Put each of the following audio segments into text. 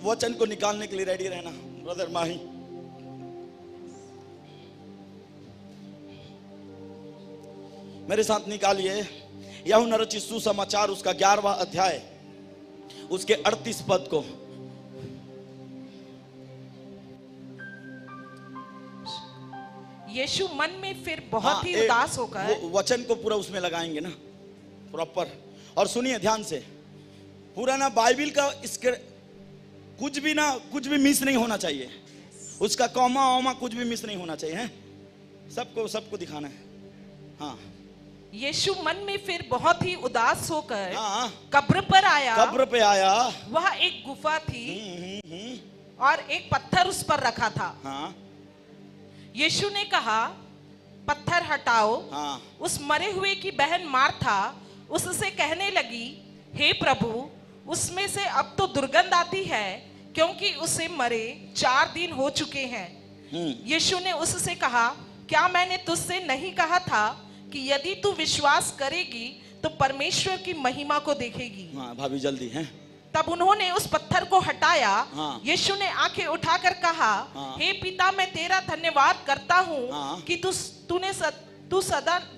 वचन को निकालने के लिए रेडी रहना। ब्रदर माही, मेरे साथ निकालिए यूहन्ना रचित सुसमाचार उसका 11वां अध्याय उसके 38 पद को। यीशु मन में फिर बहुत ही उदास होकर, वचन को पूरा उसमें लगाएंगे ना प्रॉपर। और सुनिए ध्यान से, पूरा ना बाइबिल का इसके कुछ भी मिस नहीं होना चाहिए। उसका कॉमा ओमा कुछ भी मिस नहीं होना चाहिए है? सबको दिखाना है। हाँ, यीशु मन में फिर बहुत ही उदास होकर हाँ, कब्र पर आया। कब्र पे आया। वह एक गुफा थी और एक पत्थर उस पर रखा था। हाँ, यीशु ने कहा, पत्थर हटाओ। हाँ, उस मरे हुए की बहन मार्था उससे कहने लगी, हे प्रभु, उसमें से अब तो दुर्गंध आती है, क्योंकि उसे मरे 4 दिन हो चुके हैं। यीशु ने उससे कहा, क्या मैंने तुझसे नहीं कहा था कि यदि तू विश्वास करेगी तो परमेश्वर की महिमा को देखेगी। हाँ, भाभी जल्दी है। तब उन्होंने उस पत्थर को हटाया। हाँ, यीशु ने आंखें उठाकर कहा, हाँ, हे पिता, मैं तेरा धन्यवाद करता हूँ हाँ, कि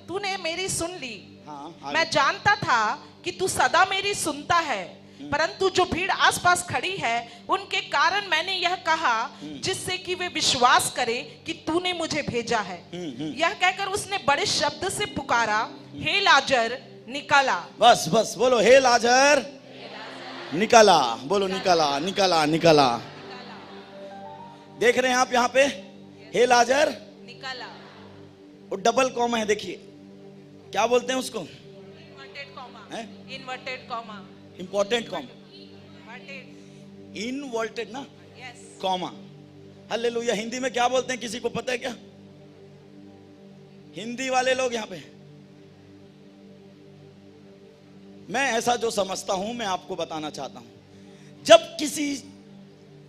तूने मेरी सुन ली। हाँ, मैं जानता था कि तू सदा मेरी सुनता है, परंतु जो भीड़ आसपास खड़ी है उनके कारण मैंने यह कहा, जिससे कि वे विश्वास करे कि तूने मुझे भेजा है। यह कहकर उसने बड़े शब्द से पुकारा, हे लाजर निकला। बस बोलो, हे लाजर निकला। बोलो, निकला निकला निकला। देख रहे हैं आप यहाँ पे, हे लाजर निकला। वो डबल कॉमा है, देखिए क्या बोलते हैं उसको, इन्वर्टेड कॉमा। है? Inverted comma, important comma, inverted, inverted ना यस, कॉमा। हालेलुया। हिंदी में क्या बोलते हैं, किसी को पता है क्या? हिंदी वाले लोग यहाँ पे, मैं ऐसा जो समझता हूं मैं आपको बताना चाहता हूं। जब किसी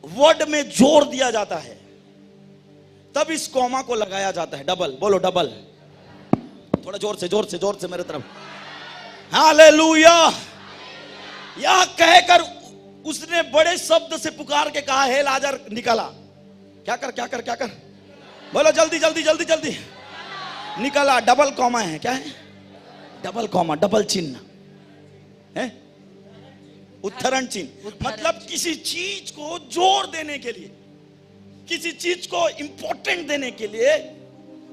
वर्ड में जोर दिया जाता है तब इस कॉमा को लगाया जाता है। डबल, बोलो डबल। थोड़ा जोर से मेरे तरफ। हालेलुया। यह कहकर उसने बड़े शब्द से पुकार के कहा, हे लाजर निकला। क्या कर बोलो, जल्दी निकला। डबल कॉमा है, क्या है? डबल कॉमा, डबल चिन्ह है, उद्धरण चिन्ह। मतलब किसी चीज को जोर देने के लिए, किसी चीज को इंपॉर्टेंट देने के लिए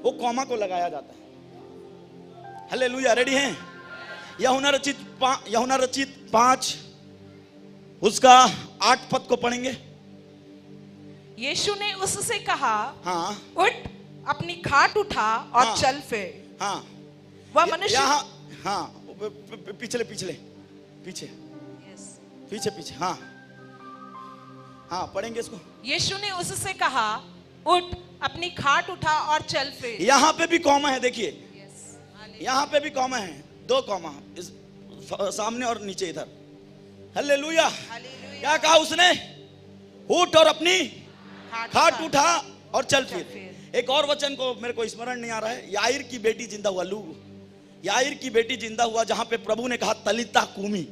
वो कॉमा को लगाया जाता है। हालेलुया। रेडी हैं? यूहन्ना रचित 5 उसका 8 पद को पढ़ेंगे। यीशु ने उससे कहा, हाँ, उठ, अपनी खाट उठा और हाँ, चल फिर। हाँ, वह मनुष्य, हाँ, पीछे, हाँ, पढ़ेंगे इसको। यीशु ने उससे कहा, उठ, अपनी खाट उठा और चल फिर। यहाँ पे भी कॉमा है, देखिए यहाँ पे भी कॉमा है, 2 कॉमा इस सामने और नीचे इधर। हालेलुया। क्या कहा उसने? उठ और अपनी खाट उठा और चल फिर। एक और वचन को मेरे को स्मरण नहीं आ रहा है, याईर की बेटी जिंदा हुआ। याईर की बेटी जिंदा हुआ, जहां पे प्रभु ने कहा तलिता कूमी।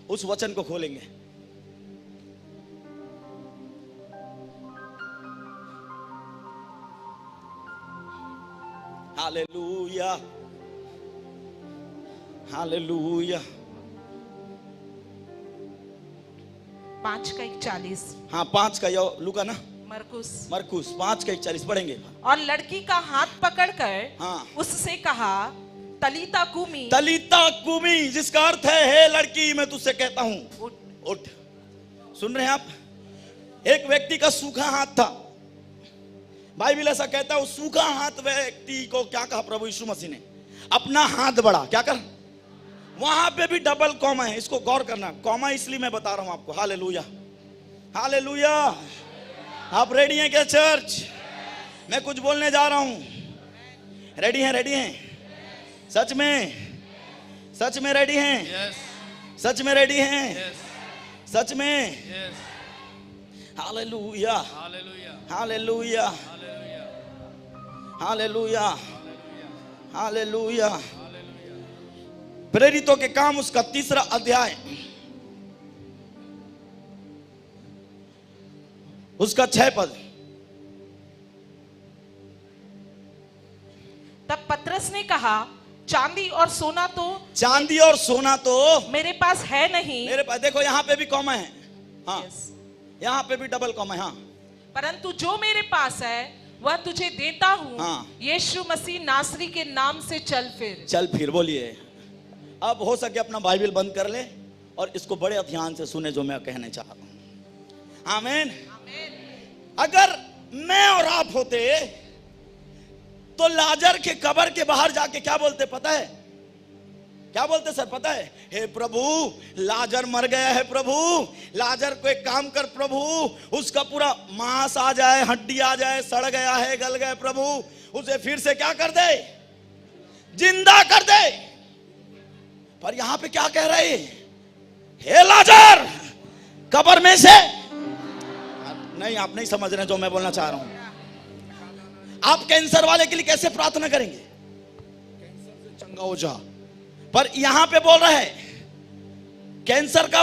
उस वचन को खोलेंगे। Hallelujah, hallelujah. 5:41। हाँ, 5 का लूका ना, मरकुस 5:41 पढ़ेंगे। और लड़की का हाथ पकड़कर हाँ, उससे कहा, तलीता कूमी। तलीता कूमी, जिसका अर्थ है, हे लड़की मैं तुझसे कहता हूं उठ। सुन रहे हैं आप? एक व्यक्ति का सूखा हाथ था। बाइबल ऐसा कहता है, उस सूखा हाथ व्यक्ति को क्या कहा प्रभु यीशु मसीह ने? अपना हाथ बढ़ा। क्या कर? वहां पे भी डबल कॉमा है, इसको गौर करना। कॉमा इसलिए मैं बता रहा हूं आपको। Hallelujah, hallelujah. आप रेडी हैं क्या चर्च? मैं कुछ बोलने जा रहा हूं। रेडी हैं? सच में रेडी हैं? सच में रेडी हैं? सच में? Hallelujah, hallelujah, hallelujah, hallelujah. प्रेरितों के काम उसका 3रा अध्याय उसका 6 पद। तब पतरस ने कहा, चांदी और सोना तो मेरे पास है नहीं। मेरे पास, देखो यहाँ पे भी कॉमा है, हाँ यहाँ पे भी डबल कॉमा है, हाँ। परंतु जो मेरे पास है वह तुझे देता हूँ। हाँ। यीशु मसीह नासरी के नाम से चल फिर। बोलिए। अब हो सके अपना बाइबल बंद कर ले और इसको बड़े ध्यान से सुने जो मैं कहने चाह रहा हूं। आमीन। अगर मैं और आप होते तो लाजर के कब्र के बाहर जाके क्या बोलते पता है? क्या बोलते सर पता है? हे प्रभु, लाजर मर गया है प्रभु, लाजर को एक काम कर प्रभु, उसका पूरा मांस आ जाए, हड्डी आ जाए, सड़ गया है, गल गए प्रभु, उसे फिर से क्या कर दे? जिंदा कर दे। पर यहां पे क्या कह रहे? हे लाजर कब्र में से, नहीं आप नहीं समझ रहे जो मैं बोलना चाह रहा हूं। आप कैंसर वाले के लिए कैसे प्रार्थना करेंगे? कैंसर से चंगा हो जा। पर यहां पे बोल रहा है कैंसर का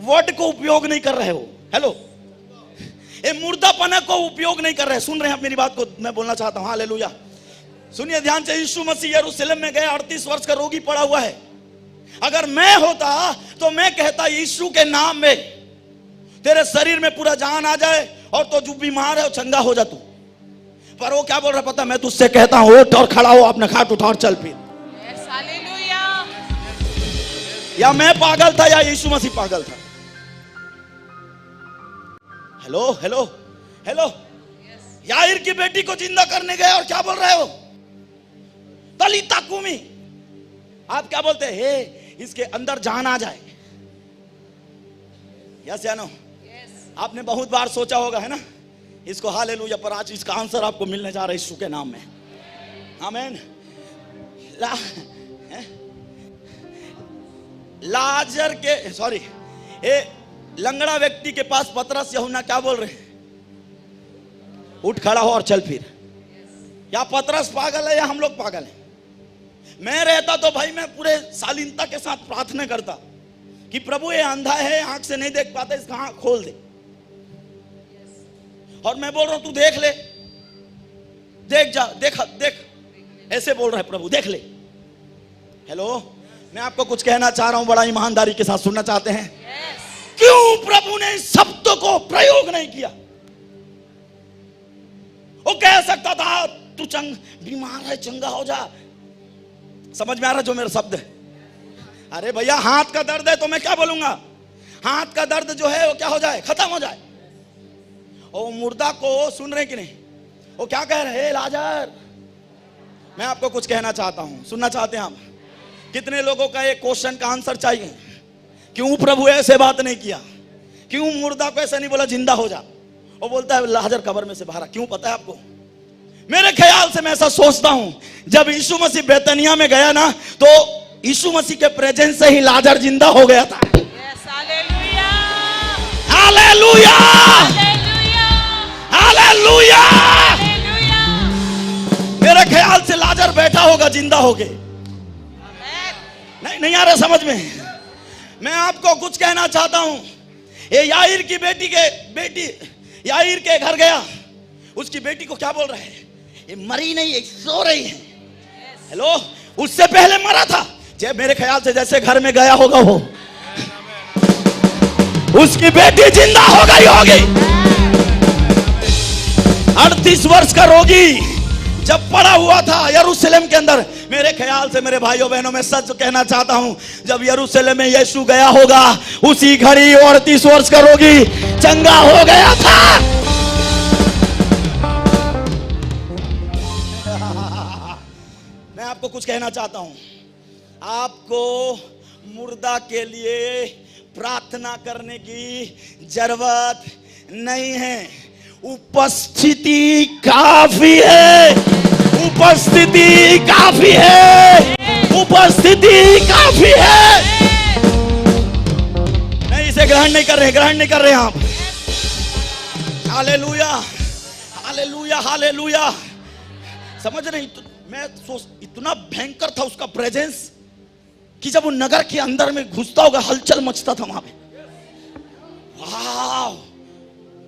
वर्ड को उपयोग नहीं कर रहे हो। हेलो, ये मुर्दापना को उपयोग नहीं कर रहे। सुन रहे हैं आप मेरी बात को? मैं बोलना चाहता हूं। हालेलुया। सुनिए ध्यान से। यीशु मसीह यरूशलेम में गए, 38 वर्ष का रोगी पड़ा हुआ है। अगर मैं होता तो मैं कहता यीशु के नाम में तेरे शरीर में पूरा जान आ जाए और तो जो बीमार है वो चंगा हो जा तू। पर वो क्या बोल रहा पता? मैं तुझसे कहता हूं उठ और खड़ा हो, अपने खाट उठा और चल फिर। हालेलुया। या मैं पागल था या यीशु मसीह पागल था? Hello hello hello. याईर की बेटी को जिंदा करने गए और क्या बोल रहे हो? तलीता कुमी। आप क्या बोलते हैं? हे इसके अंदर जान आ जाए। यस या नो? आपने बहुत बार सोचा होगा है ना इसको। हालेलुया। पर आज इसका आंसर आपको मिलने जा रहा है यीशु के नाम में। आमीन। लाजर के ए लंगड़ा व्यक्ति के पास पतरस यूहन्ना क्या बोल रहे हैं? उठ खड़ा हो और चल फिर। या पतरस पागल है या हम लोग पागल हैं? मैं रहता तो भाई मैं पूरे शालीनता के साथ प्रार्थना करता कि प्रभु ये अंधा है, आंख से नहीं देख पाता, इसका आंख खोल दे। और मैं बोल रहा हूं तू देख ले, देख जा, देख ऐसे बोल रहा है प्रभु, देख ले। हेलो, मैं आपको कुछ कहना चाह रहा हूं, बड़ा ईमानदारी के साथ सुनना चाहते हैं? क्यों प्रभु ने इस शब्द को प्रयोग नहीं किया? वो कह सकता था तू बीमार है, चंगा हो जा। समझ में आ रहा जो मेरा शब्द है? अरे भैया हाथ का दर्द है तो मैं क्या बोलूंगा? हाथ का दर्द जो है वो क्या हो जाए? खत्म हो जाए। और मुर्दा को सुन रहे कि नहीं? वो क्या कह रहे हैं? लाजर। मैं आपको कुछ कहना चाहता हूं, सुनना चाहते हैं आप? कितने लोगों का एक क्वेश्चन का आंसर चाहिए? क्यों प्रभु ऐसे बात नहीं किया? क्यों मुर्दा को ऐसा नहीं बोला जिंदा हो जा? वो बोलता है लाजर कब्र में से बाहर। क्यों पता है आपको? मेरे ख्याल से मैं ऐसा सोचता हूं, जब यीशु मसीह बेतनिया में गया ना तो यीशु मसीह के प्रेजेंस से ही लाजर जिंदा हो गया था। Hallelujah, hallelujah, hallelujah. मेरे ख्याल से लाजर बैठा होगा जिंदा हो गए। नहीं आ रहा समझ में? मैं आपको कुछ कहना चाहता हूं। ये याईर की बेटी याईर के घर गया, उसकी बेटी को क्या बोल रहा है? ये मरी नहीं है, सो रही है। हेलो, उससे पहले मरा था। जब मेरे ख्याल से जैसे घर में गया होगा वो, उसकी बेटी जिंदा हो गई होगी। 38 वर्ष का रोगी जब पड़ा हुआ था यरूशलेम के अंदर, मेरे ख्याल से मेरे भाइयों बहनों में सच कहना चाहता हूं, जब यरूशलेम में यीशु गया होगा उसी घड़ी 38 वर्ष का रोगी चंगा हो गया था। मैं आपको कुछ कहना चाहता हूं, आपको मुर्दा के लिए प्रार्थना करने की जरूरत नहीं है। उपस्थिति काफी है, उपस्थिति काफी है, उपस्थिति काफी है। नहीं, इसे ग्रहण नहीं कर रहे आप। Hallelujah, hallelujah, hallelujah. समझ रहे? मैं इतना भयंकर था उसका प्रेजेंस कि जब वो नगर के अंदर में घुसता होगा हलचल मचता था वहां पे। वाह,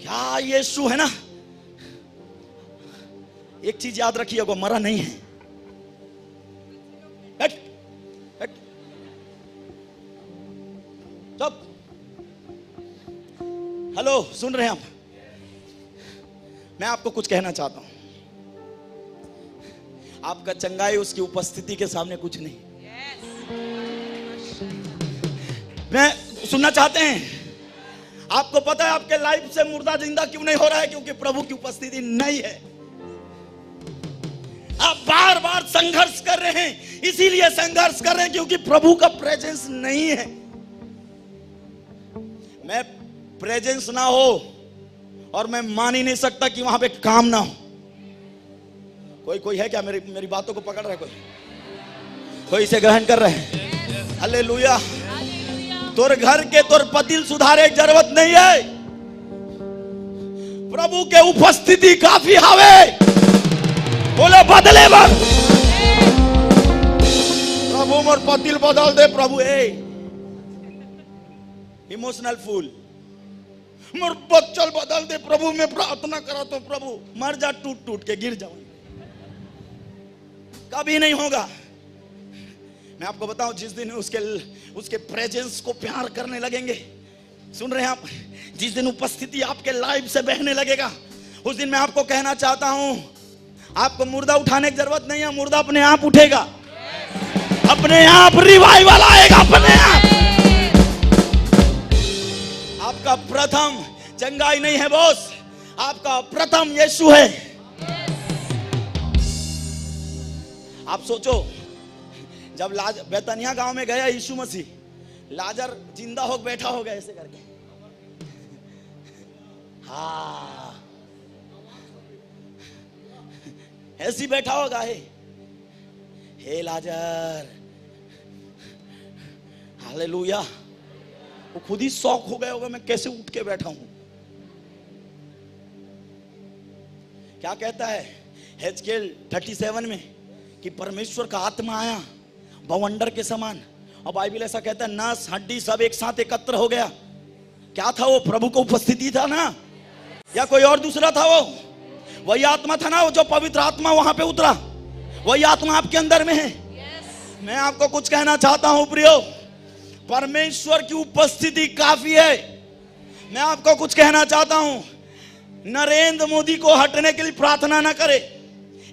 क्या यीशु है ना, एक चीज याद रखिए, वो मरा नहीं है। हट, हट। चुप। हेलो, सुन रहे हैं आप? मैं आपको कुछ कहना चाहता हूं। आपका चंगाई उसकी उपस्थिति के सामने कुछ नहीं। मैं सुनना चाहते हैं, आपको पता है आपके लाइफ से मुर्दा जिंदा क्यों नहीं हो रहा है? क्योंकि प्रभु की उपस्थिति नहीं है। आप बार बार संघर्ष कर रहे हैं, इसीलिए संघर्ष कर रहे हैं क्योंकि प्रभु का प्रेजेंस नहीं है। मैं प्रेजेंस ना हो और मैं मान ही नहीं सकता कि वहां पे काम ना हो। कोई है क्या? मेरी बातों को पकड़ रहा है? कोई इसे ग्रहण कर रहे हैं? हालेलुया। तोर घर के तोर पतिल सुधारे की जरूरत नहीं है, प्रभु के उपस्थिति काफी हवे। बोले बदले बर प्रभु मोर पतिल बदल दे प्रभु। इमोशनल फूल मोर बच्चल बदल दे प्रभु। मैं प्रार्थना करा तो प्रभु मर जा, टूट टूट के गिर जाऊं। कभी नहीं होगा। मैं आपको बताऊं, जिस दिन उसके प्रेजेंस को प्यार करने लगेंगे, सुन रहे हैं आप, जिस दिन उपस्थिति आपके लाइफ से बहने लगेगा, उस दिन मैं आपको कहना चाहता हूं, आपको मुर्दा उठाने की जरूरत नहीं है, मुर्दा अपने आप उठेगा। अपने आप रिवाइवल आएगा, अपने आप। आपका प्रथम चंगाई नहीं है बॉस, आपका प्रथम यीशु है। आप सोचो, जब बैतनिया गांव में गया यीशु मसीह, लाजर जिंदा हो बैठा होगा ऐसे करके। हाँ, ऐसी बैठा होगा। हे लाजर, हालेलुया। वो खुद ही शौक हो गया होगा, मैं कैसे उठ के बैठा हूं। क्या कहता है हेजकेल 37 में कि परमेश्वर का आत्मा आया बवंडर के समान, और बाइबल ऐसा कहता है नस हड्डी सब एक साथ एकत्र हो गया। क्या था वो? प्रभु को उपस्थिति था ना, या कोई और दूसरा था? वो वही आत्मा था ना, वो जो पवित्र आत्मा वहां पे उतरा, वही आत्मा आपके अंदर में है। मैं आपको कुछ कहना चाहता हूं प्रियो, परमेश्वर की उपस्थिति काफी है। मैं आपको कुछ कहना चाहता हूं, नरेंद्र मोदी को हटने के लिए प्रार्थना ना करे,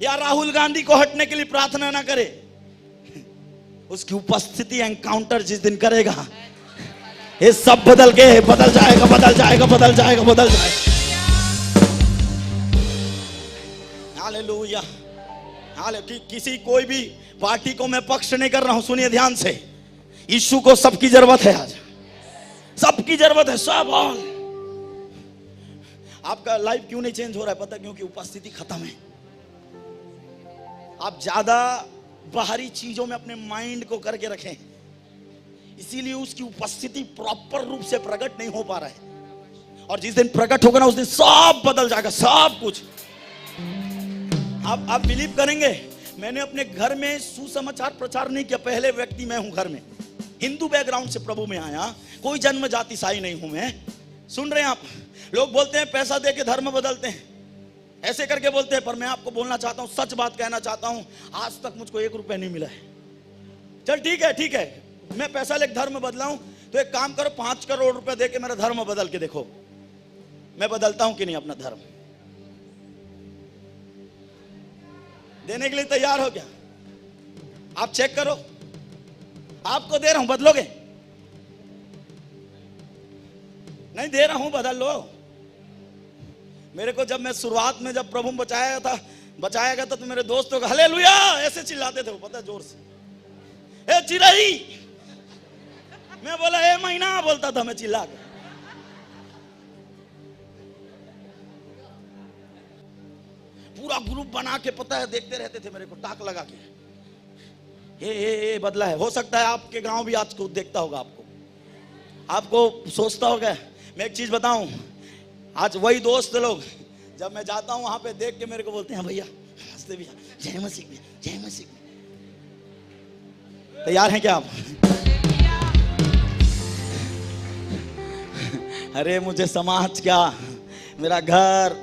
या राहुल गांधी को हटने के लिए प्रार्थना ना करे। उसकी उपस्थिति एनकाउंटर जिस दिन करेगा, ये सब बदल के बदल जाएगा, बदल जाएगा, बदल जाएगा, बदल जाएगा। Hallelujah, hallelujah. किसी कोई भी पार्टी को मैं पक्ष नहीं कर रहा हूं, सुनिए ध्यान से। यीशु को सबकी जरूरत है, आज सबकी जरूरत है, सब। ऑल आपका लाइफ क्यों नहीं चेंज हो रहा है? पता क्योंकि उपस्थिति खत्म है। आप ज्यादा बाहरी चीजों में अपने माइंड को करके रखें, इसीलिए उसकी उपस्थिति प्रॉपर रूप से प्रकट नहीं हो पा रहा है। और जिस दिन प्रकट होगा ना, उस दिन सब बदल जाएगा, सब कुछ। आप बिलीव करेंगे, मैंने अपने घर में सुसमाचार प्रचार नहीं किया। पहले व्यक्ति मैं हूं घर में, हिंदू बैकग्राउंड से प्रभु में आया, कोई जन्म जाति ईसाई नहीं हूं मैं। सुन रहे हैं आप? लोग बोलते हैं पैसा दे के धर्म बदलते हैं, ऐसे करके बोलते हैं, पर मैं आपको बोलना चाहता हूं, सच बात कहना चाहता हूं, आज तक मुझको 1 रुपया नहीं मिला है। चल ठीक है, मैं पैसा लेकर धर्म बदलाऊं, तो एक काम करो, 5 करोड़ रुपए दे के मेरा धर्म बदल के देखो, मैं बदलता हूं कि नहीं अपना धर्म। देने के लिए तैयार हो क्या? आप चेक करो, आपको दे रहा हूं, बदलोगे? नहीं दे रहा हूं, बदल लो। मेरे को जब मैं शुरुआत में जब प्रभु बचाया गया था, तो मेरे दोस्तों को हालेलुया ऐसे चिल्लाते थे, वो पता जोर से, ए चिरई, मैं बोला ए महीना बोलता था मैं चिल्ला के। पूरा ग्रुप बना के, पता है, देखते रहते थे मेरे को टाक लगा के। ये बदला है। हो सकता है आपके गांव भी आज को देखता होगा, आपको सोचता होगा। मैं एक चीज बताऊं, आज वही दोस्त लोग जब मैं जाता हूं वहां पे देख के मेरे को बोलते हैं, भैया नमस्ते भैया, जय मसीह, जय मसीह। तैयार हैं क्या आप? अरे मुझे समाज क्या, मेरा घर,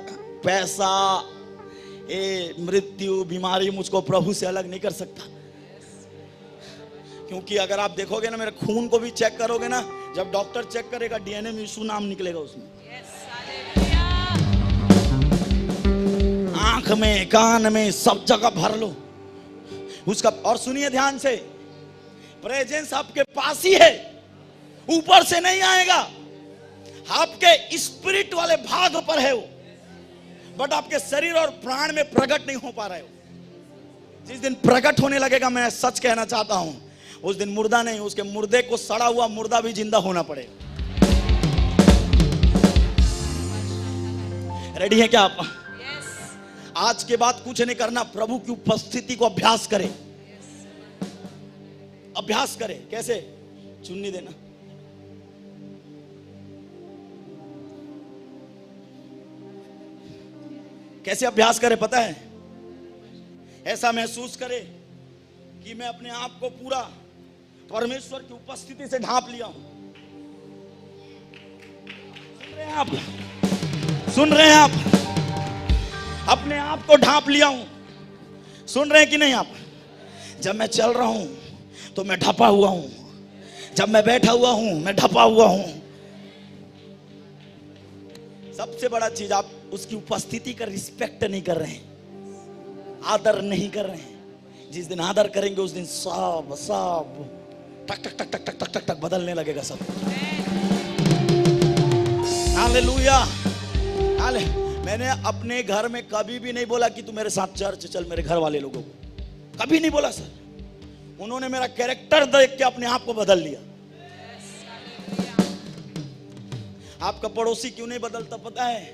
पैसा, ये मृत्यु, बीमारी मुझको प्रभु से अलग नहीं कर सकता। क्योंकि अगर आप देखोगे ना, मेरे खून को भी चेक करोगे ना, जब डॉक्टर चेक करेगा डीएनए में यीशु नाम निकलेगा उसमें। आंख में, कान में, सब जगह भर लो उसका। और सुनिए ध्यान से, प्रेजेंस आपके पास ही है, ऊपर से नहीं आएगा, आपके स्पिरिट वाले भाग पर है वो, बट आपके शरीर और प्राण में प्रकट नहीं हो पा रहा है वो। जिस दिन प्रकट होने लगेगा, मैं सच कहना चाहता हूं, उस दिन मुर्दा नहीं, उसके मुर्दे को सड़ा हुआ मुर्दा भी जिंदा होना पड़ेगा। रेडी है क्या आप? आज के बाद कुछ नहीं करना, प्रभु की उपस्थिति को अभ्यास करें। अभ्यास करें। कैसे? चुन्नी देना, कैसे अभ्यास करें पता है? ऐसा महसूस करें कि मैं अपने आप को पूरा परमेश्वर की उपस्थिति से ढांप लिया हूं। सुन रहे हैं आप? सुन रहे हैं आप? अपने आप को ढांप लिया हूं। सुन रहे हैं कि नहीं आप? जब मैं चल रहा हूं तो मैं ढपा हुआ हूं, जब मैं बैठा हुआ हूं मैं ढपा हुआ हूं। सबसे बड़ा चीज, आप उसकी उपस्थिति का रिस्पेक्ट नहीं कर रहे हैं, आदर नहीं कर रहे हैं। जिस दिन आदर करेंगे उस दिन सब टक टक टक टक टक टक टक टक बदलने लगेगा सब। हालेलुया। मैंने अपने घर में कभी भी नहीं बोला कि तू मेरे साथ चर्च चल, मेरे घर वाले लोगों को कभी नहीं बोला सर। उन्होंने मेरा कैरेक्टर देख के अपने आप को बदल लिया। आपका पड़ोसी क्यों नहीं बदलता पता है?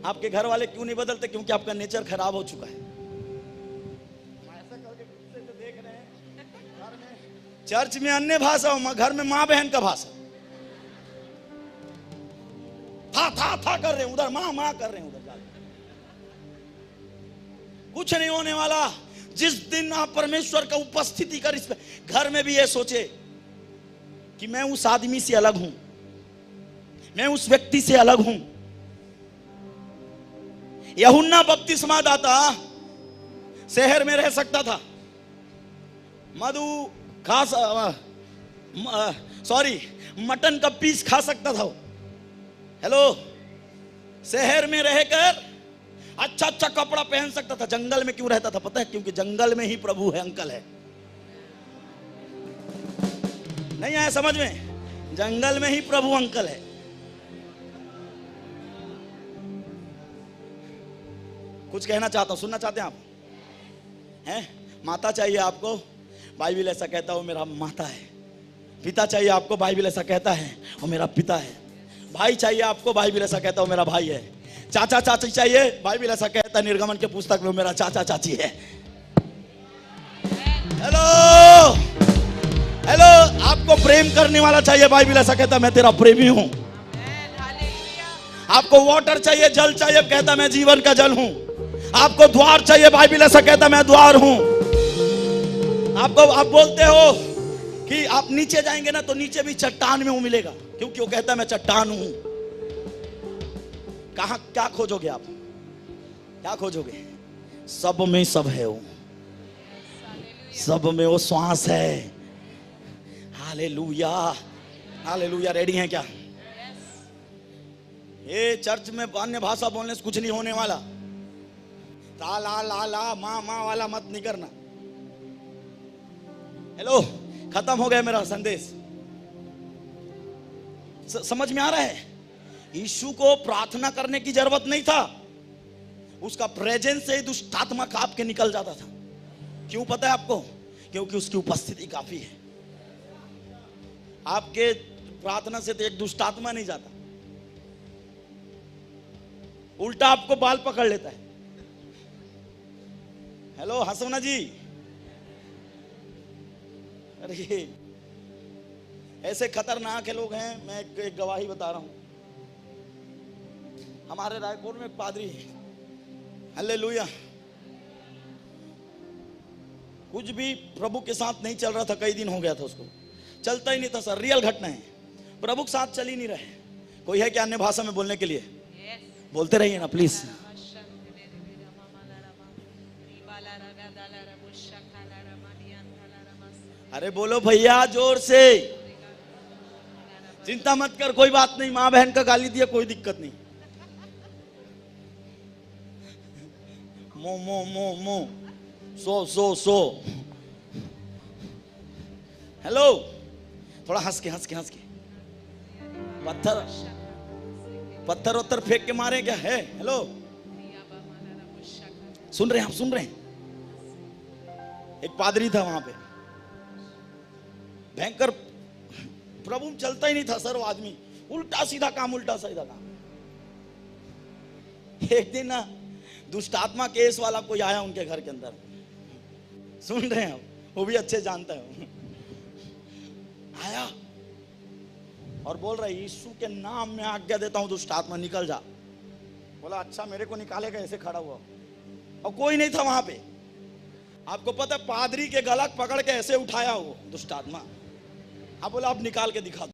आपके घर वाले क्यों नहीं बदलते? क्योंकि आपका नेचर खराब हो चुका है। ऐसा करके गुस्से से देख रहे हैं, घर में चर्च में अन्य भाषा, घर में माँ बहन का भाषा, था कर रहे हैं, उधर माँ कर रहे हैं, उधर कुछ नहीं होने वाला। जिस दिन आप परमेश्वर का उपस्थिति का रिस्पेक्ट, घर में भी ये सोचे कि मैं उस आदमी से अलग हूं, मैं उस व्यक्ति से अलग हूं। यूहन्ना बपतिस्मादाता शहर में रह सकता था, मटन का पीस खा सकता था। हेलो, शहर में रहकर अच्छा कपड़ा पहन सकता था। जंगल में क्यों रहता था पता है? क्योंकि जंगल में ही प्रभु है, अंकल है। नहीं आया समझ में? जंगल में ही प्रभु अंकल है। कुछ कहना चाहता हूं, सुनना चाहते हैं आप? हैं? माता चाहिए आपको, बाइबल ऐसा कहता है वो मेरा माता है। पिता चाहिए आपको, बाइबल ऐसा कहता है वो मेरा पिता है। भाई चाहिए आपको, बाइबल ऐसा कहता है वो मेरा भाई है। चाचा चाची चाहिए, बाइबल ऐसा कहता है निर्गमन के पुस्तक में वो मेरा चाचा चाची है। हेलो हेलो, आपको प्रेम करने वाला चाहिए, बाइबल ऐसा कहता है मैं तेरा प्रेमी हूं। आपको वाटर चाहिए, जल चाहिए, कहता मैं जीवन का जल हूं। आपको द्वार चाहिए, बाइबल ऐसा कहता मैं द्वार हूं। आप बोलते हो कि आप नीचे जाएंगे ना तो नीचे भी चट्टान में वो मिलेगा, क्योंकि वो कहता मैं चट्टान हूं। कहां क्या खोजोगे आप? क्या खोजोगे? सब में सब है वो, सब में वो श्वास है। Hallelujah hallelujah. रेडी हैं क्या? ये चर्च में अन्य भाषा बोलने से कुछ नहीं होने वाला। ता ला ला ला माँ वाला मत नहीं करना। हेलो, खत्म हो गया मेरा संदेश। समझ में आ रहा है? यीशु को प्रार्थना करने की जरूरत नहीं था, उसका प्रेजेंस से ही दुष्ट आत्मा कांप के निकल जाता था। क्यों पता है आपको? क्योंकि उसकी उपस्थिति काफी है। आपके प्रार्थना से तो एक दुष्ट आत्मा नहीं जाता, उल्टा आपको बाल पकड़ लेता है। हेलो हसना जी, अरे ऐसे खतरनाक लोग हैं। मैं एक गवाही बता रहा हूं। हमारे रायपुर में एक पादरी है, हालेलुया, कुछ भी प्रभु के साथ नहीं चल रहा था। कई दिन हो गया था उसको, चलता ही नहीं था सर। रियल घटना है, प्रभु के साथ चल ही नहीं रहे। कोई है क्या अन्य भाषा में बोलने के लिए? बोलते रहिए ना प्लीज। अरे बोलो भैया जोर से। चिंता मत कर, कोई बात नहीं, माँ बहन का गाली दिया कोई दिक्कत नहीं। मो मो मो मो सो हेलो, थोड़ा हंस के पत्थर उत्तर फेंक के मारे क्या है? हेलो, सुन रहे हैं, आप सुन रहे हैं? एक पादरी था वहां पे, भयंकर प्रभु चलता ही नहीं था सर, वो आदमी उल्टा सीधा काम। एक दिन ना दुष्ट आत्मा केस वाला कोई आया उनके घर के अंदर, सुन रहे हैं आप, वो भी अच्छे जानता है। आया और बोल रहा है यीशु के नाम में आज्ञा देता हूं दुष्ट आत्मा निकल जा। बोला अच्छा मेरे को निकालेगा? ऐसे खड़ा हुआ और कोई नहीं था वहां पे। आपको पता है पादरी के गला पकड़ के ऐसे उठाया वो दुष्ट आत्मा। आप बोला अब निकाल के दिखा दो।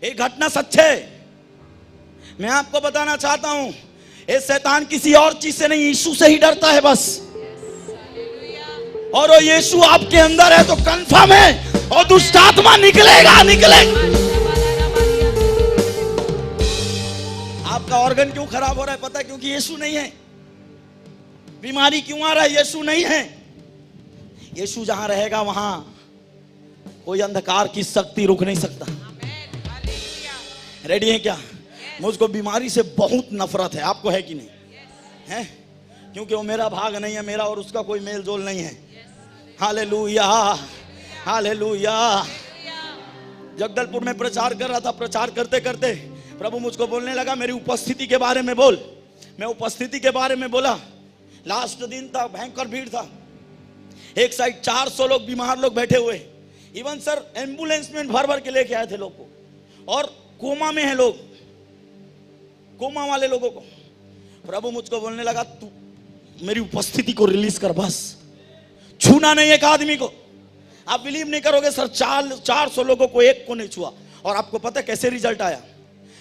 एक घटना सच है, मैं आपको बताना चाहता हूं, ये शैतान किसी और चीज से नहीं, यीशु से ही डरता है बस। और वो यीशु आपके अंदर है तो कंफर्म है, और दुष्ट आत्मा निकलेगा। आपका ऑर्गन क्यों खराब हो रहा है पता है? क्योंकि यीशु नहीं है। बीमारी क्यों आ रहा है? यीशु नहीं है। यीशु जहां रहेगा वहां कोई अंधकार की शक्ति रुक नहीं सकता। रेडी है क्या? मुझको बीमारी से बहुत नफरत है, आपको है कि नहीं? है, क्योंकि वो मेरा भाग नहीं है, मेरा और उसका कोई मेल जोल नहीं है। Hallelujah, hallelujah. जगदलपुर में प्रचार कर रहा था, प्रचार करते करते प्रभु मुझको बोलने लगा मेरी उपस्थिति के बारे में बोल। मैं उपस्थिति के बारे में बोला। लास्ट दिन था, भयंकर भीड़ था, एक साइड 400 लोग बीमार लोग बैठे हुए। इवन सर एम्बुलेंस में भर भर के लेके आए थे लोग को, और कोमा में है लोग, कोमा वाले लोगों को। प्रभु मुझको बोलने लगा तू मेरी उपस्थिति को रिलीज कर, बस छूना नहीं एक आदमी को। आप बिलीव नहीं करोगे सर, 400 लोगों को एक को नहीं छुआ। और आपको पता है कैसे रिजल्ट आया?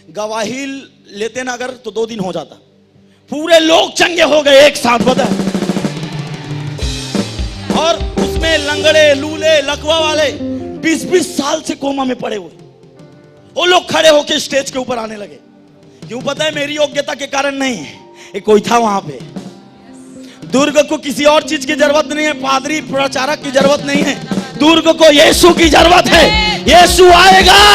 गवाही लेते ना अगर तो 2 दिन हो जाता, पूरे लोग चंगे हो गए एक साथ, पता है। और उसमें लंगड़े लूले लकवा वाले 20-20 साल से कोमा में पड़े हुए, वो लोग खड़े होकर स्टेज के ऊपर आने लगे। क्यों पता है? मेरी योग्यता के कारण नहीं, एक कोई था वहां पे। दुर्ग को किसी और चीज की जरूरत नहीं है, पादरी प्रचारक की जरूरत नहीं है, दुर्ग को यीशु की जरूरत है। यीशु आएगा